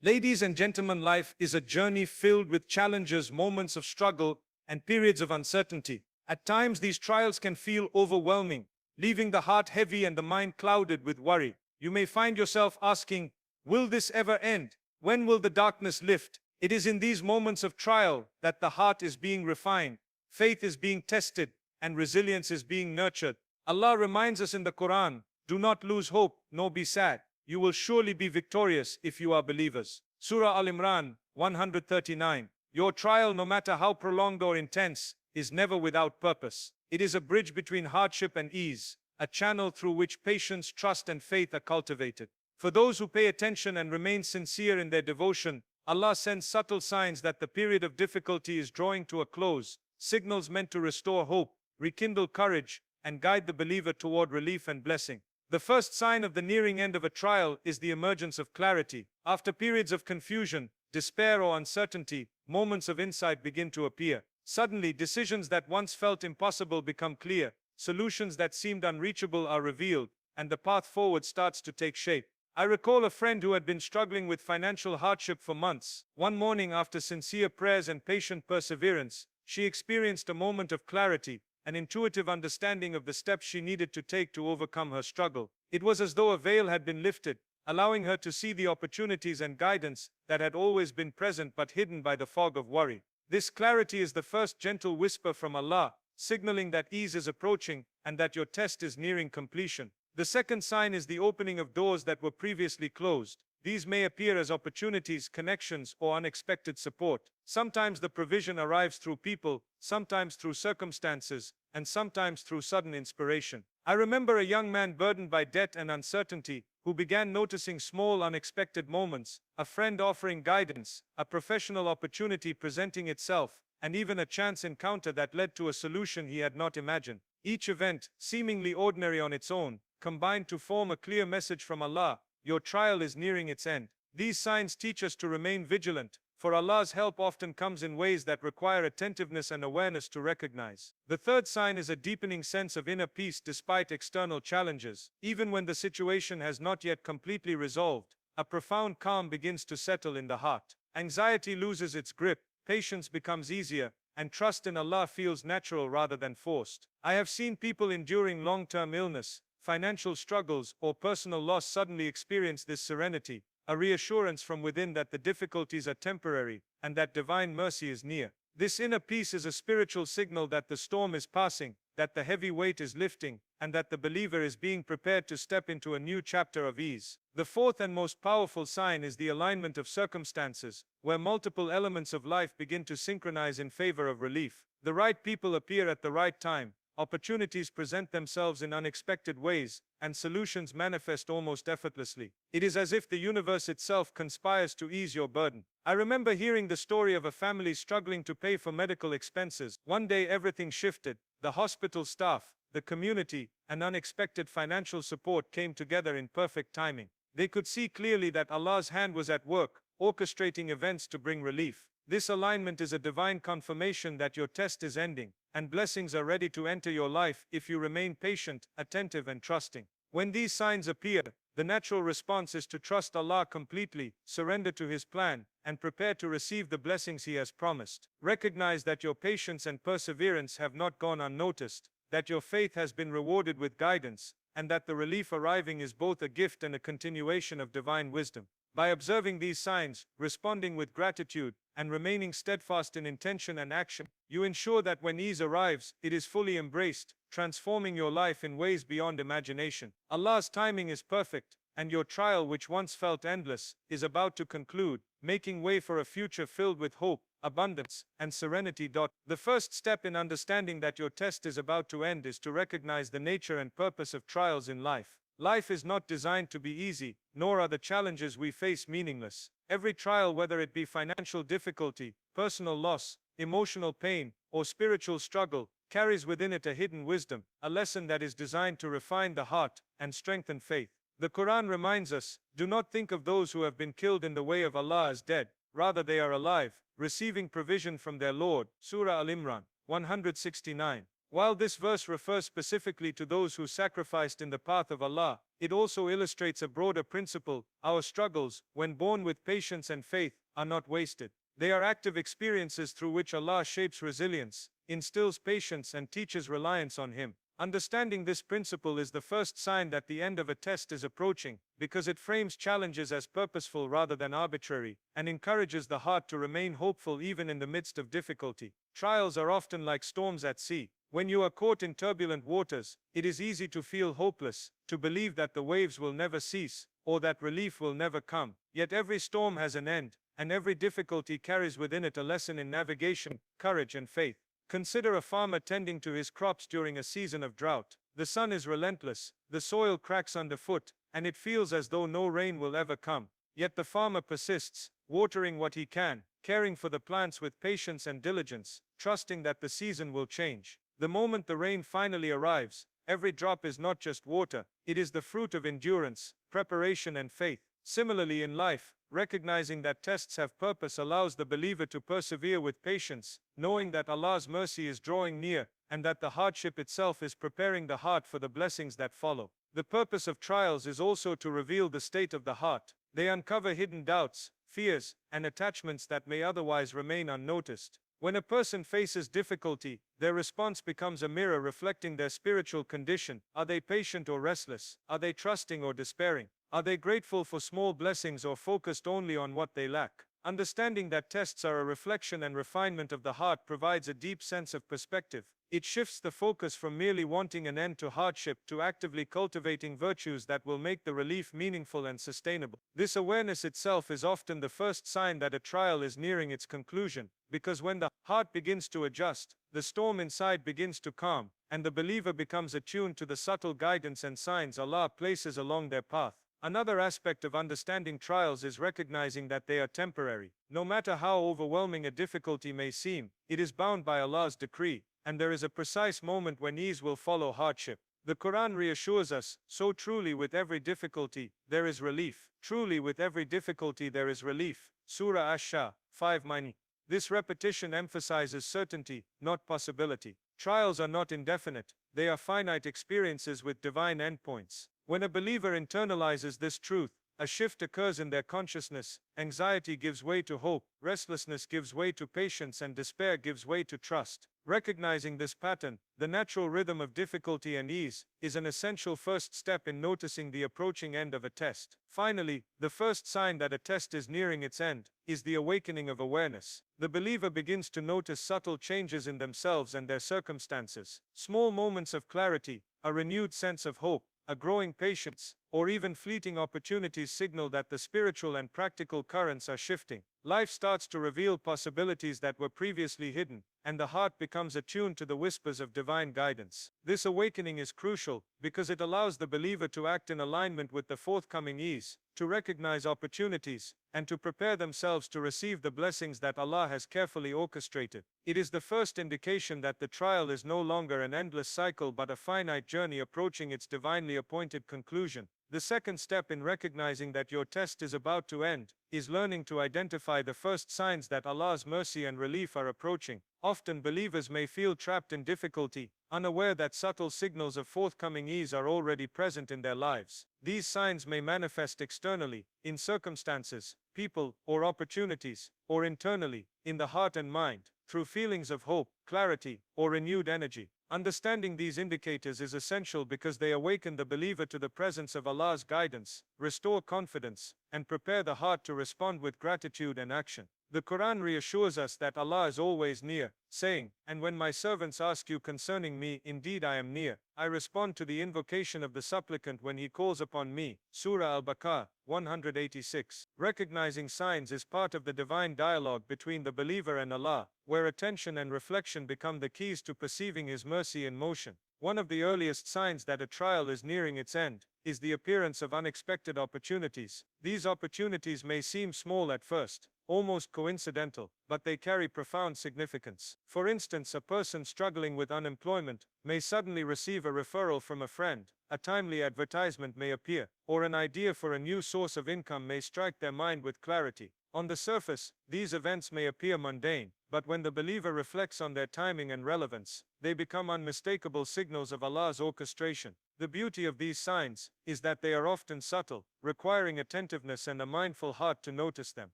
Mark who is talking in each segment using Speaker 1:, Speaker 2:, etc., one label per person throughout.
Speaker 1: Ladies and gentlemen, life is a journey filled with challenges, moments of struggle, and periods of uncertainty. At times, these trials can feel overwhelming, leaving the heart heavy and the mind clouded with worry. You may find yourself asking, will this ever end? When will the darkness lift? It is in these moments of trial that the heart is being refined, faith is being tested, and resilience is being nurtured. Allah reminds us in the Quran, do not lose hope, nor be sad. You will surely be victorious if you are believers. Surah Al-Imran 139. Your trial, no matter how prolonged or intense, is never without purpose. It is a bridge between hardship and ease, a channel through which patience, trust, and faith are cultivated. For those who pay attention and remain sincere in their devotion, Allah sends subtle signs that the period of difficulty is drawing to a close, signals meant to restore hope, rekindle courage, and guide the believer toward relief and blessing. The first sign of the nearing end of a trial is the emergence of clarity. After periods of confusion, despair, or uncertainty, moments of insight begin to appear. Suddenly, decisions that once felt impossible become clear, solutions that seemed unreachable are revealed, and the path forward starts to take shape. I recall a friend who had been struggling with financial hardship for months. One morning, after sincere prayers and patient perseverance, she experienced a moment of clarity, an intuitive understanding of the steps she needed to take to overcome her struggle. It was as though a veil had been lifted, allowing her to see the opportunities and guidance that had always been present but hidden by the fog of worry. This clarity is the first gentle whisper from Allah, signaling that ease is approaching and that your test is nearing completion. The second sign is the opening of doors that were previously closed. These may appear as opportunities, connections, or unexpected support. Sometimes the provision arrives through people, sometimes through circumstances, and sometimes through sudden inspiration. I remember a young man burdened by debt and uncertainty, who began noticing small, unexpected moments, a friend offering guidance, a professional opportunity presenting itself, and even a chance encounter that led to a solution he had not imagined. Each event, seemingly ordinary on its own, combined to form a clear message from Allah. Your trial is nearing its end. These signs teach us to remain vigilant, for Allah's help often comes in ways that require attentiveness and awareness to recognize. The third sign is a deepening sense of inner peace despite external challenges. Even when the situation has not yet completely resolved, a profound calm begins to settle in the heart. Anxiety loses its grip, patience becomes easier, and trust in Allah feels natural rather than forced. I have seen people enduring long-term illness, financial struggles, or personal loss suddenly experience this serenity, a reassurance from within that the difficulties are temporary and that divine mercy is near. This inner peace is a spiritual signal that the storm is passing, that the heavy weight is lifting, and that the believer is being prepared to step into a new chapter of ease. The fourth and most powerful sign is the alignment of circumstances, where multiple elements of life begin to synchronize in favor of relief. The right people appear at the right time, opportunities present themselves in unexpected ways, and solutions manifest almost effortlessly. It is as if the universe itself conspires to ease your burden. I remember hearing the story of a family struggling to pay for medical expenses. One day everything shifted. The hospital staff, the community, and unexpected financial support came together in perfect timing. They could see clearly that Allah's hand was at work, orchestrating events to bring relief. This alignment is a divine confirmation that your test is ending, and blessings are ready to enter your life if you remain patient, attentive, and trusting. When these signs appear, the natural response is to trust Allah completely, surrender to His plan, and prepare to receive the blessings He has promised. Recognize that your patience and perseverance have not gone unnoticed, that your faith has been rewarded with guidance, and that the relief arriving is both a gift and a continuation of divine wisdom. By observing these signs, responding with gratitude, and remaining steadfast in intention and action, you ensure that when ease arrives, it is fully embraced, transforming your life in ways beyond imagination. Allah's timing is perfect, and your trial, which once felt endless, is about to conclude, making way for a future filled with hope, abundance, and serenity. The first step in understanding that your test is about to end is to recognize the nature and purpose of trials in life. Life is not designed to be easy, nor are the challenges we face meaningless. Every trial, whether it be financial difficulty, personal loss, emotional pain, or spiritual struggle, carries within it a hidden wisdom, a lesson that is designed to refine the heart and strengthen faith. The Quran reminds us, do not think of those who have been killed in the way of Allah as dead, rather they are alive, receiving provision from their Lord. Surah Al-Imran 169. While this verse refers specifically to those who sacrificed in the path of Allah, it also illustrates a broader principle. Our struggles, when borne with patience and faith, are not wasted. They are active experiences through which Allah shapes resilience, instills patience, and teaches reliance on Him. Understanding this principle is the first sign that the end of a test is approaching, because it frames challenges as purposeful rather than arbitrary, and encourages the heart to remain hopeful even in the midst of difficulty. Trials are often like storms at sea. When you are caught in turbulent waters, it is easy to feel hopeless, to believe that the waves will never cease, or that relief will never come. Yet every storm has an end, and every difficulty carries within it a lesson in navigation, courage, and faith. Consider a farmer tending to his crops during a season of drought. The sun is relentless, the soil cracks underfoot, and it feels as though no rain will ever come. Yet the farmer persists, watering what he can, caring for the plants with patience and diligence, trusting that the season will change. The moment the rain finally arrives, every drop is not just water, it is the fruit of endurance, preparation, and faith. Similarly in life, recognizing that tests have purpose allows the believer to persevere with patience, knowing that Allah's mercy is drawing near, and that the hardship itself is preparing the heart for the blessings that follow. The purpose of trials is also to reveal the state of the heart. They uncover hidden doubts, fears, and attachments that may otherwise remain unnoticed. When a person faces difficulty, their response becomes a mirror reflecting their spiritual condition. Are they patient or restless? Are they trusting or despairing? Are they grateful for small blessings or focused only on what they lack? Understanding that tests are a reflection and refinement of the heart provides a deep sense of perspective. It shifts the focus from merely wanting an end to hardship to actively cultivating virtues that will make the relief meaningful and sustainable. This awareness itself is often the first sign that a trial is nearing its conclusion, because when the heart begins to adjust, the storm inside begins to calm, and the believer becomes attuned to the subtle guidance and signs Allah places along their path. Another aspect of understanding trials is recognizing that they are temporary. No matter how overwhelming a difficulty may seem, it is bound by Allah's decree, and there is a precise moment when ease will follow hardship. The Quran reassures us, so truly with every difficulty, there is relief. Truly with every difficulty there is relief. Surah Ash-Shah, 5-9. This repetition emphasizes certainty, not possibility. Trials are not indefinite, they are finite experiences with divine endpoints. When a believer internalizes this truth, a shift occurs in their consciousness. Anxiety gives way to hope, restlessness gives way to patience, and despair gives way to trust. Recognizing this pattern, the natural rhythm of difficulty and ease, is an essential first step in noticing the approaching end of a test. Finally, the first sign that a test is nearing its end is the awakening of awareness. The believer begins to notice subtle changes in themselves and their circumstances. Small moments of clarity, a renewed sense of hope, a growing patience, or even fleeting opportunities signal that the spiritual and practical currents are shifting. Life starts to reveal possibilities that were previously hidden, and the heart becomes attuned to the whispers of divine guidance. This awakening is crucial because it allows the believer to act in alignment with the forthcoming ease, to recognize opportunities, and to prepare themselves to receive the blessings that Allah has carefully orchestrated. It is the first indication that the trial is no longer an endless cycle but a finite journey approaching its divinely appointed conclusion. The second step in recognizing that your test is about to end is learning to identify the first signs that Allah's mercy and relief are approaching. Often believers may feel trapped in difficulty, unaware that subtle signals of forthcoming ease are already present in their lives. These signs may manifest externally, in circumstances, people, or opportunities, or internally, in the heart and mind, through feelings of hope, clarity, or renewed energy. Understanding these indicators is essential because they awaken the believer to the presence of Allah's guidance, restore confidence, and prepare the heart to respond with gratitude and action. The Quran reassures us that Allah is always near, saying, "And when my servants ask you concerning me, indeed I am near. I respond to the invocation of the supplicant when he calls upon me." Surah Al-Baqarah, 186. Recognizing signs is part of the divine dialogue between the believer and Allah, where attention and reflection become the keys to perceiving His mercy in motion. One of the earliest signs that a trial is nearing its end is the appearance of unexpected opportunities. These opportunities may seem small at first, almost coincidental, but they carry profound significance. For instance, a person struggling with unemployment may suddenly receive a referral from a friend, a timely advertisement may appear, or an idea for a new source of income may strike their mind with clarity. On the surface, these events may appear mundane, But when the believer reflects on their timing and relevance, they become unmistakable signals of Allah's orchestration. The beauty of these signs is that they are often subtle, requiring attentiveness and a mindful heart to notice them.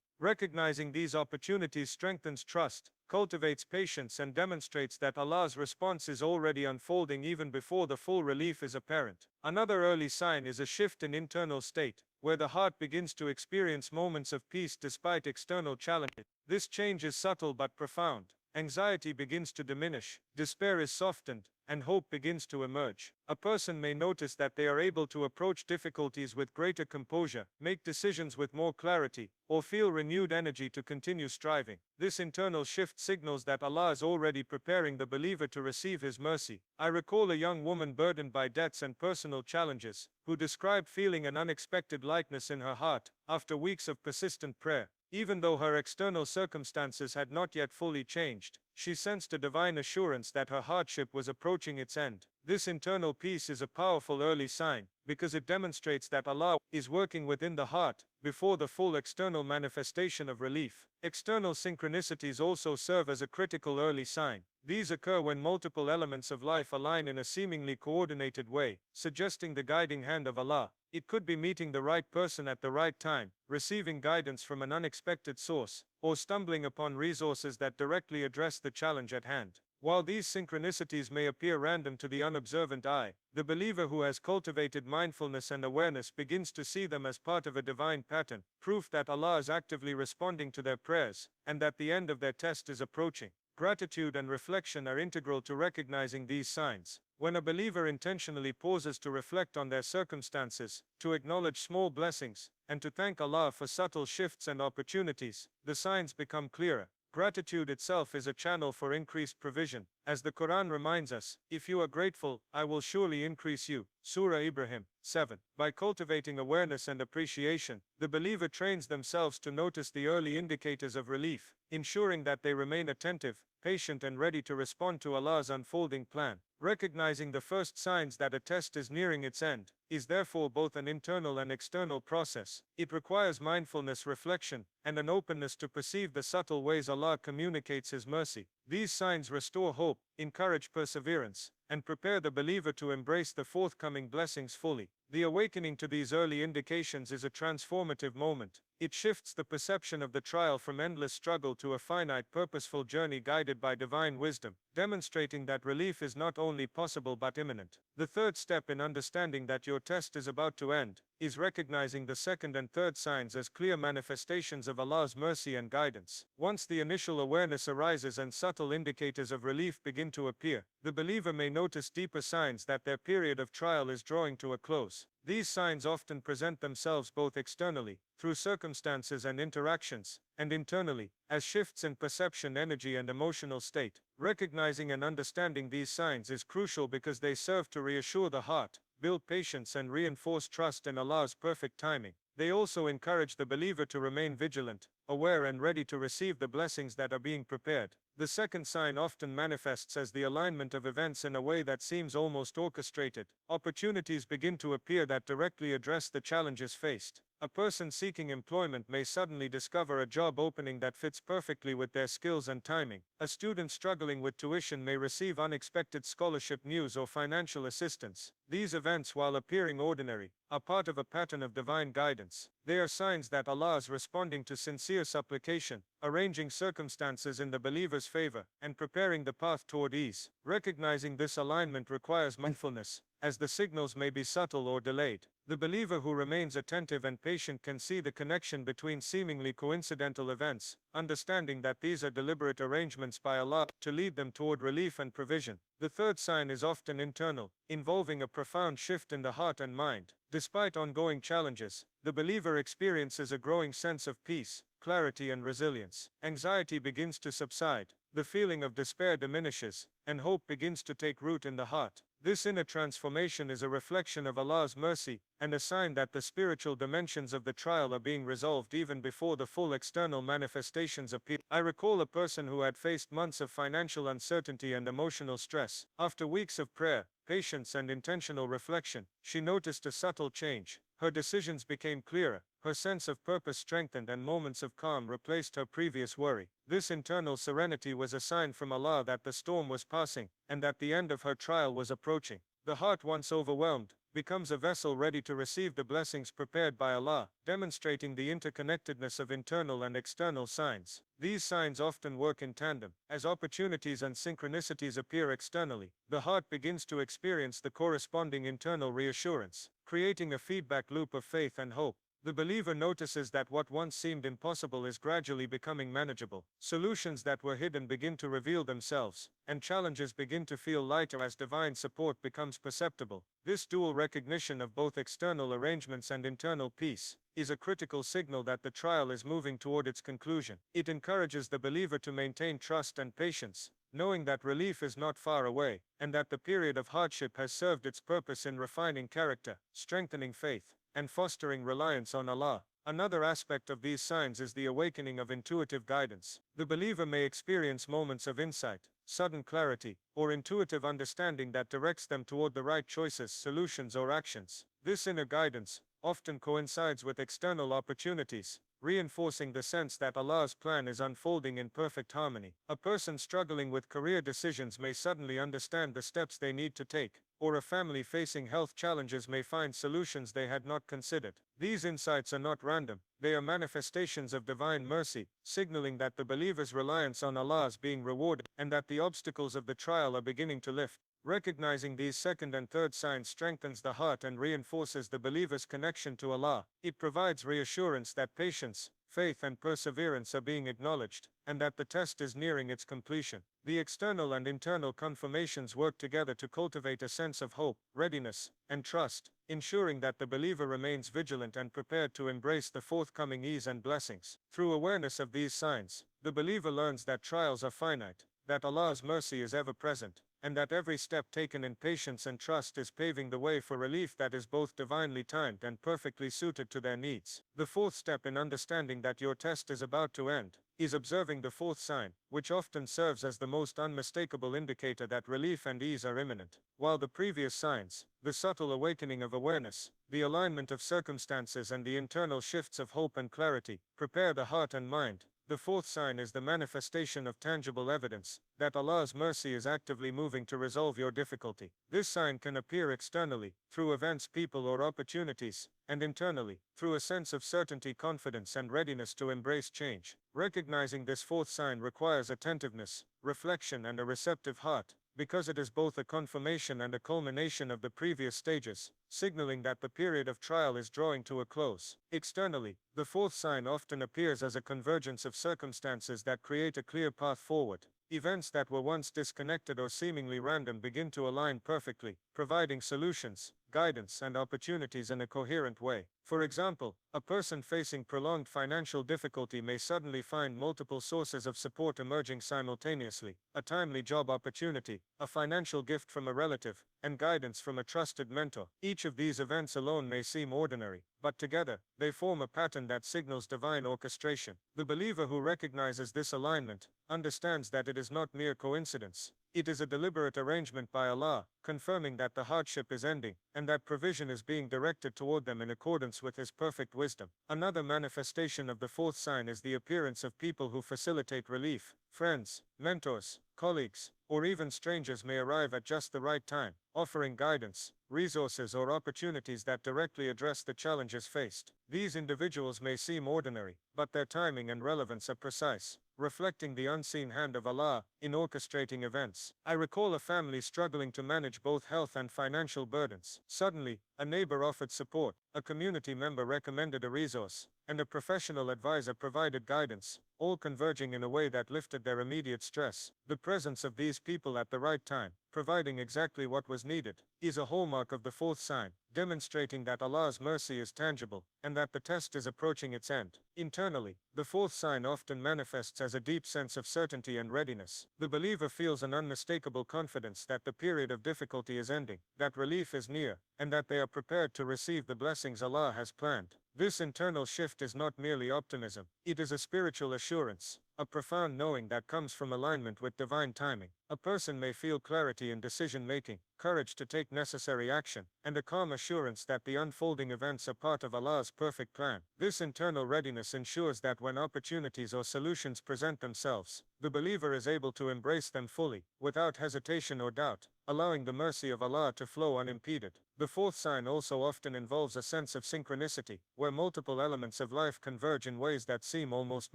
Speaker 1: Recognizing these opportunities strengthens trust, cultivates patience, and demonstrates that Allah's response is already unfolding even before the full relief is apparent. Another early sign is a shift in internal state, where the heart begins to experience moments of peace despite external challenges. This change is subtle but profound. Anxiety begins to diminish, despair is softened, and hope begins to emerge. A person may notice that they are able to approach difficulties with greater composure, make decisions with more clarity, or feel renewed energy to continue striving. This internal shift signals that Allah is already preparing the believer to receive His mercy. I recall a young woman burdened by debts and personal challenges, who described feeling an unexpected lightness in her heart after weeks of persistent prayer. Even though her external circumstances had not yet fully changed, she sensed a divine assurance that her hardship was approaching its end. This internal peace is a powerful early sign, because it demonstrates that Allah is working within the heart before the full external manifestation of relief. External synchronicities also serve as a critical early sign. These occur when multiple elements of life align in a seemingly coordinated way, suggesting the guiding hand of Allah. It could be meeting the right person at the right time, receiving guidance from an unexpected source, or stumbling upon resources that directly address the challenge at hand. While these synchronicities may appear random to the unobservant eye, the believer who has cultivated mindfulness and awareness begins to see them as part of a divine pattern, proof that Allah is actively responding to their prayers, and that the end of their test is approaching. Gratitude and reflection are integral to recognizing these signs. When a believer intentionally pauses to reflect on their circumstances, to acknowledge small blessings, and to thank Allah for subtle shifts and opportunities, the signs become clearer. Gratitude itself is a channel for increased provision. As the Quran reminds us, if you are grateful, I will surely increase you. Surah Ibrahim 7. By cultivating awareness and appreciation, the believer trains themselves to notice the early indicators of relief, ensuring that they remain attentive, patient, and ready to respond to Allah's unfolding plan. Recognizing the first signs that a test is nearing its end is therefore both an internal and external process. It requires mindfulness, reflection, and an openness to perceive the subtle ways Allah communicates His mercy. These signs restore hope, encourage perseverance, and prepare the believer to embrace the forthcoming blessings fully. The awakening to these early indications is a transformative moment. It shifts the perception of the trial from endless struggle to a finite, purposeful journey guided by divine wisdom, demonstrating that relief is not only possible but imminent. The third step in understanding that your test is about to end is recognizing the second and third signs as clear manifestations of Allah's mercy and guidance. Once the initial awareness arises and subtle indicators of relief begin to appear, the believer may notice deeper signs that their period of trial is drawing to a close. These signs often present themselves both externally, through circumstances and interactions, and internally, as shifts in perception, energy, and emotional state. Recognizing and understanding these signs is crucial because they serve to reassure the heart, build patience, and reinforce trust in Allah's perfect timing. They also encourage the believer to remain vigilant, aware, and ready to receive the blessings that are being prepared. The second sign often manifests as the alignment of events in a way that seems almost orchestrated. Opportunities begin to appear that directly address the challenges faced. A person seeking employment may suddenly discover a job opening that fits perfectly with their skills and timing. A student struggling with tuition may receive unexpected scholarship news or financial assistance. These events, while appearing ordinary, are part of a pattern of divine guidance. They are signs that Allah is responding to sincere supplication, arranging circumstances in the believer's favor, and preparing the path toward ease. Recognizing this alignment requires mindfulness, as the signals may be subtle or delayed. The believer who remains attentive and patient can see the connection between seemingly coincidental events, understanding that these are deliberate arrangements by Allah to lead them toward relief and provision. The third sign is often internal, involving a profound shift in the heart and mind. Despite ongoing challenges, the believer experiences a growing sense of peace, clarity, and resilience. Anxiety begins to subside, the feeling of despair diminishes, and hope begins to take root in the heart. This inner transformation is a reflection of Allah's mercy, and a sign that the spiritual dimensions of the trial are being resolved even before the full external manifestations appear. I recall a person who had faced months of financial uncertainty and emotional stress. After weeks of prayer, patience, and intentional reflection, she noticed a subtle change. Her decisions became clearer, Her sense of purpose strengthened and moments of calm replaced her previous worry. This internal serenity was a sign from Allah that the storm was passing, and that the end of her trial was approaching. The heart, once overwhelmed, becomes a vessel ready to receive the blessings prepared by Allah, demonstrating the interconnectedness of internal and external signs. These signs often work in tandem. As opportunities and synchronicities appear externally, the heart begins to experience the corresponding internal reassurance, creating a feedback loop of faith and hope. The believer notices that what once seemed impossible is gradually becoming manageable. Solutions that were hidden begin to reveal themselves, and challenges begin to feel lighter as divine support becomes perceptible. This dual recognition of both external arrangements and internal peace is a critical signal that the trial is moving toward its conclusion. It encourages the believer to maintain trust and patience, knowing that relief is not far away, and that the period of hardship has served its purpose in refining character, strengthening faith, and fostering reliance on Allah. Another aspect of these signs is the awakening of intuitive guidance. The believer may experience moments of insight, sudden clarity, or intuitive understanding that directs them toward the right choices, solutions, or actions. This inner guidance often coincides with external opportunities, reinforcing the sense that Allah's plan is unfolding in perfect harmony. A person struggling with career decisions may suddenly understand the steps they need to take, or a family facing health challenges may find solutions they had not considered. These insights are not random, they are manifestations of divine mercy, signaling that the believer's reliance on Allah is being rewarded, and that the obstacles of the trial are beginning to lift. Recognizing these second and third signs strengthens the heart and reinforces the believer's connection to Allah. It provides reassurance that patience, faith, and perseverance are being acknowledged, and that the test is nearing its completion. The external and internal confirmations work together to cultivate a sense of hope, readiness, and trust, ensuring that the believer remains vigilant and prepared to embrace the forthcoming ease and blessings. Through awareness of these signs, the believer learns that trials are finite, that Allah's mercy is ever present, and that every step taken in patience and trust is paving the way for relief that is both divinely timed and perfectly suited to their needs. The fourth step in understanding that your test is about to end is observing the fourth sign, which often serves as the most unmistakable indicator that relief and ease are imminent. While the previous signs, the subtle awakening of awareness, the alignment of circumstances, and the internal shifts of hope and clarity, prepare the heart and mind, the fourth sign is the manifestation of tangible evidence that Allah's mercy is actively moving to resolve your difficulty. This sign can appear externally, through events, people, or opportunities, and internally, through a sense of certainty, confidence, and readiness to embrace change. Recognizing this fourth sign requires attentiveness, reflection, and a receptive heart, because it is both a confirmation and a culmination of the previous stages, signaling that the period of trial is drawing to a close. Externally, the fourth sign often appears as a convergence of circumstances that create a clear path forward. Events that were once disconnected or seemingly random begin to align perfectly, providing solutions, guidance, and opportunities in a coherent way. For example, a person facing prolonged financial difficulty may suddenly find multiple sources of support emerging simultaneously: a timely job opportunity, a financial gift from a relative, and guidance from a trusted mentor. Each of these events alone may seem ordinary, but together, they form a pattern that signals divine orchestration. The believer who recognizes this alignment understands that it is not mere coincidence. It is a deliberate arrangement by Allah, confirming that the hardship is ending, and that provision is being directed toward them in accordance with His perfect wisdom. Another manifestation of the fourth sign is the appearance of people who facilitate relief. Friends, mentors, colleagues, or even strangers may arrive at just the right time, offering guidance, resources, or opportunities that directly address the challenges faced. These individuals may seem ordinary, but their timing and relevance are precise, reflecting the unseen hand of Allah in orchestrating events. I recall a family struggling to manage both health and financial burdens. Suddenly, a neighbor offered support, a community member recommended a resource, and a professional advisor provided guidance, all converging in a way that lifted their immediate stress. The presence of these people at the right time, providing exactly what was needed, is a hallmark of the fourth sign, demonstrating that Allah's mercy is tangible, and that the test is approaching its end. Internally, the fourth sign often manifests as a deep sense of certainty and readiness. The believer feels an unmistakable confidence that the period of difficulty is ending, that relief is near, and that they are prepared to receive the blessings Allah has planned. This internal shift is not merely optimism, it is a spiritual assurance,
Speaker 2: a profound knowing that comes from alignment with divine timing. A person may feel clarity in decision making, courage to take necessary action, and a calm assurance that the unfolding events are part of Allah's perfect plan. This internal readiness ensures that when opportunities or solutions present themselves, the believer is able to embrace them fully, without hesitation or doubt, allowing the mercy of Allah to flow unimpeded. The fourth sign also often involves a sense of synchronicity, where multiple elements of life converge in ways that seem almost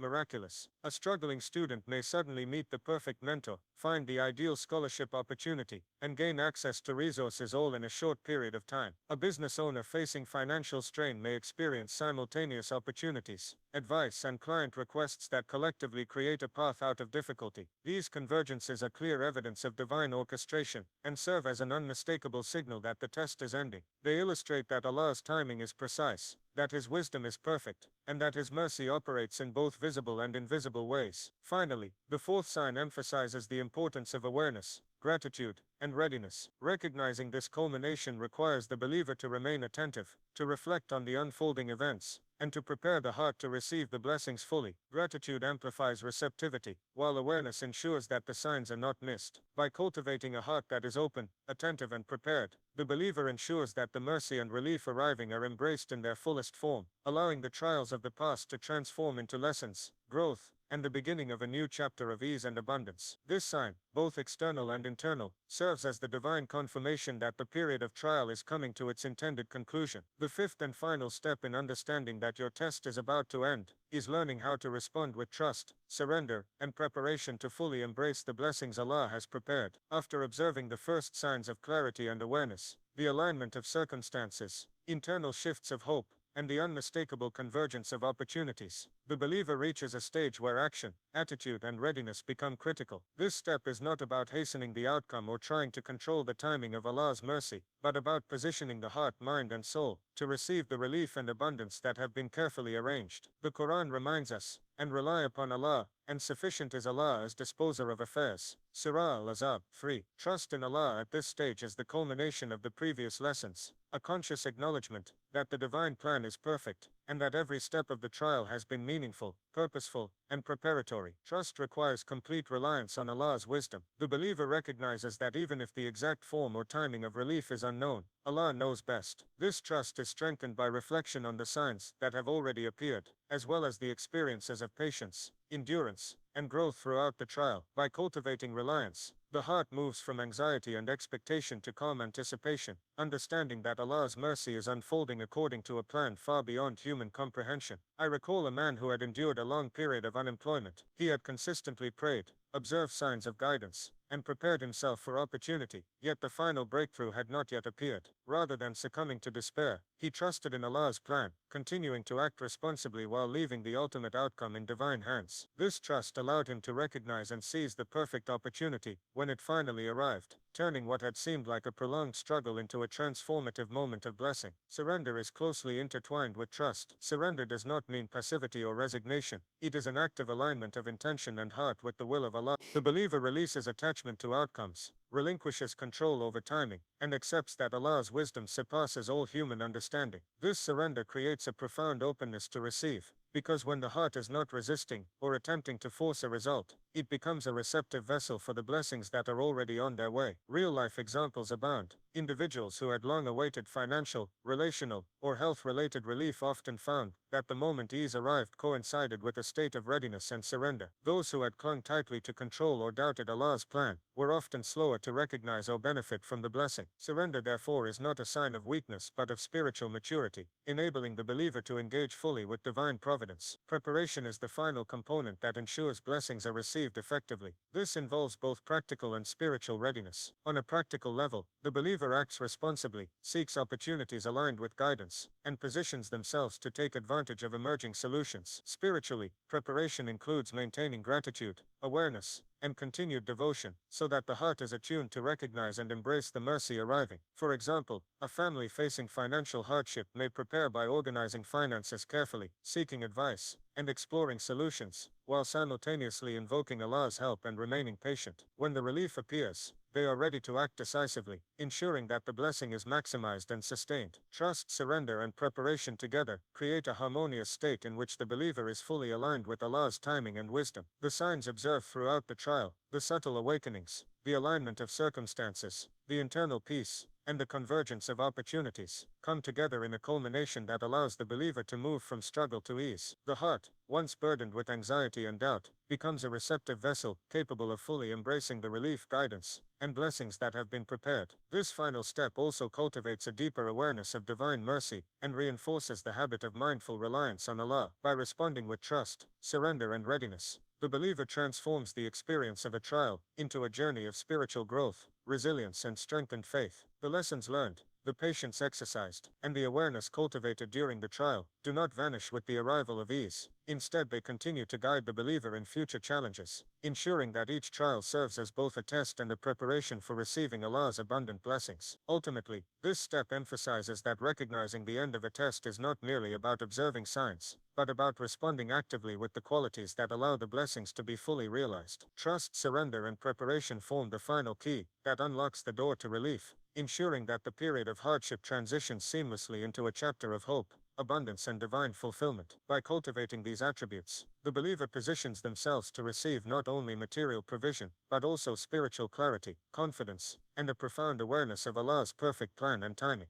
Speaker 2: miraculous. A struggling student may suddenly meet the perfect mentor, find the ideal scholarship opportunity, and gain access to resources all in a short period of time. A business owner facing financial strain may experience simultaneous opportunities, advice, and client requests that collectively create a path out of difficulty. These convergences are clear evidence of divine orchestration, and serve as an unmistakable signal that the test is ending. They illustrate that Allah's timing is precise, that His wisdom is perfect, and that His mercy operates in both visible and invisible ways. Finally, the fourth sign emphasizes the importance of awareness, gratitude, and readiness. Recognizing this culmination requires the believer to remain attentive, to reflect on the unfolding events, and to prepare the heart to receive the blessings fully. Gratitude amplifies receptivity, while awareness ensures that the signs are not missed. By cultivating a heart that is open, attentive, and prepared, the believer ensures that the mercy and relief arriving are embraced in their fullest form, allowing the trials of the past to transform into lessons, growth, and the beginning of a new chapter of ease and abundance. This sign, both external and internal, serves as the divine confirmation that the period of trial is coming to its intended conclusion. The fifth and final step in understanding that your test is about to end is learning how to respond with trust, surrender, and preparation to fully embrace the blessings Allah has prepared. After observing the first signs of clarity and awareness, the alignment of circumstances, internal shifts of hope, and the unmistakable convergence of opportunities, the believer reaches a stage where action, attitude, and readiness become critical. This step is not about hastening the outcome or trying to control the timing of Allah's mercy, but about positioning the heart, mind, and soul to receive the relief and abundance that have been carefully arranged. The Quran reminds us, "And rely upon Allah, and sufficient is Allah as disposer of affairs." Surah Al-Ahzab 3. Trust in Allah at this stage is the culmination of the previous lessons, a conscious acknowledgement that the divine plan is perfect, and that every step of the trial has been meaningful, purposeful, and preparatory. Trust requires complete reliance on Allah's wisdom. The believer recognizes that even if the exact form or timing of relief is unknown, Allah knows best. This trust is strengthened by reflection on the signs that have already appeared, as well as the experiences of patience, endurance, and growth throughout the trial. By cultivating reliance, the heart moves from anxiety and expectation to calm anticipation, understanding that Allah's mercy is unfolding according to a plan far beyond human comprehension. I recall a man who had endured a long period of unemployment. He had consistently prayed, observed signs of guidance, and prepared himself for opportunity, yet the final breakthrough had not yet appeared. Rather than succumbing to despair, he trusted in Allah's plan, continuing to act responsibly while leaving the ultimate outcome in divine hands. This trust allowed him to recognize and seize the perfect opportunity when it finally arrived, turning what had seemed like a prolonged struggle into a transformative moment of blessing. Surrender is closely intertwined with trust. Surrender does not mean passivity or resignation. It is an active alignment of intention and heart with the will of Allah. The believer releases attachment to outcomes, relinquishes control over timing, and accepts that Allah's wisdom surpasses all human understanding. This surrender creates a profound openness to receive, because when the heart is not resisting or attempting to force a result, it becomes a receptive vessel for the blessings that are already on their way. Real-life examples abound. Individuals who had long awaited financial, relational, or health-related relief often found that the moment ease arrived coincided with a state of readiness and surrender. Those who had clung tightly to control or doubted Allah's plan were often slower to recognize or benefit from the blessing. Surrender, therefore, is not a sign of weakness but of spiritual maturity, enabling the believer to engage fully with divine providence. Preparation is the final component that ensures blessings are received effectively. This involves both practical and spiritual readiness. On a practical level, the believer acts responsibly, seeks opportunities aligned with guidance, and positions themselves to take advantage of emerging solutions. Spiritually, preparation includes maintaining gratitude, awareness, and continued devotion, so that the heart is attuned to recognize and embrace the mercy arriving. For example, a family facing financial hardship may prepare by organizing finances carefully, seeking advice, and exploring solutions, while simultaneously invoking Allah's help and remaining patient. When the relief appears, they are ready to act decisively, ensuring that the blessing is maximized and sustained. Trust, surrender, and preparation together create a harmonious state in which the believer is fully aligned with Allah's timing and wisdom. The signs observed throughout the trial, the subtle awakenings, the alignment of circumstances, the internal peace, and the convergence of opportunities, come together in a culmination that allows the believer to move from struggle to ease. The heart, once burdened with anxiety and doubt, becomes a receptive vessel, capable of fully embracing the relief, guidance, and blessings that have been prepared. This final step also cultivates a deeper awareness of divine mercy, and reinforces the habit of mindful reliance on Allah. By responding with trust, surrender, and readiness, the believer transforms the experience of a trial into a journey of spiritual growth, resilience, and strengthened faith. The lessons learned, the patience exercised, and the awareness cultivated during the trial do not vanish with the arrival of ease. Instead, they continue to guide the believer in future challenges, ensuring that each trial serves as both a test and a preparation for receiving Allah's abundant blessings. Ultimately, this step emphasizes that recognizing the end of a test is not merely about observing signs, but about responding actively with the qualities that allow the blessings to be fully realized. Trust, surrender, and preparation form the final key that unlocks the door to relief, ensuring that the period of hardship transitions seamlessly into a chapter of hope, abundance, and divine fulfillment. By cultivating these attributes, the believer positions themselves to receive not only material provision, but also spiritual clarity, confidence, and a profound awareness of Allah's perfect plan and timing.